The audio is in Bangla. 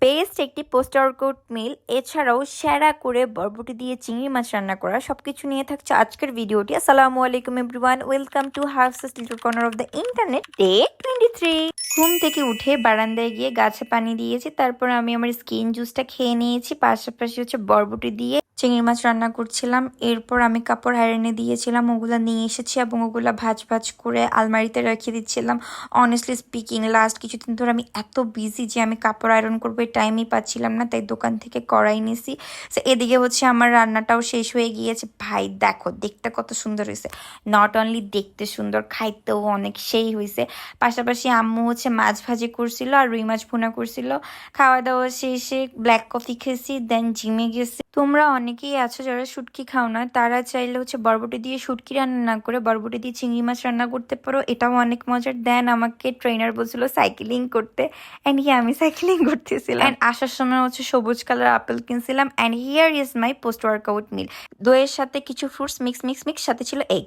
বেস্ট একটি পোস্ট ওয়ার্কআউট মিল, এছাড়াও সেরা করে বরবটি দিয়ে চিংড়ি মাছ রান্না করা, সবকিছু নিয়ে থাকছে আজকের ভিডিওটি। আসসালামু আলাইকুম everyone, welcome to Hafsa's little corner of the internet. Day 23। ঘুম থেকে উঠে বারান্দায় গিয়ে গাছে পানি দিয়েছি, তারপর আমি আমার স্কিন জুসটা খেয়ে নিয়েছি, পাশাপাশি বরবটি দিয়ে চিংড়ি মাছ রান্না করছিলাম। এরপর আমি কাপড় আয়রনে দিয়েছিলাম, ওগুলো নিয়ে এসেছি এবং ওগুলো ভাজ ভাজ করে আলমারিতে রেখে দিচ্ছিলাম। অনেস্টলি স্পিকিং, লাস্ট কিছুদিন ধরে আমি এত বিজি যে আমি কাপড় আয়রন করবো এই টাইমই পাচ্ছিলাম না, তাই দোকান থেকে করাই নিছি। সো এদিকে আমার রান্নাটাও শেষ হয়ে গিয়েছে। ভাই দেখো, দেখতে কত সুন্দর হয়েছে। নট অনলি দেখতে সুন্দর, খাইতেও অনেক সেই হয়েছে। পাশাপাশি আম্মু মাছ ভাজি করছিল আর রুই মাছ ভুনা করছিল। খাওয়া দাওয়া শেষে ব্ল্যাক কফি খেয়েছি, দেন জিমে গেছি। তোমরা অনেকেই আছো যারা শুটকি খাও না, তারা চাইলে বরবটি দিয়ে শুটকি রান্না না করে বরবটি দিয়ে চিংড়ি মাছ রান্না করতে পারো, এটাও অনেক মজার। দেন আমাকে ট্রেনার বলছিল সাইকেলিং করতে, অ্যান্ড আমি সাইকেলিং করতেছিলাম। অ্যান্ড আসার সময় সবুজ কালার আপেল কিনছিলাম। And here is my post workout meal. দইয়ের সাথে কিছু ফ্রুটস মিক্স সাথে ছিল এগ।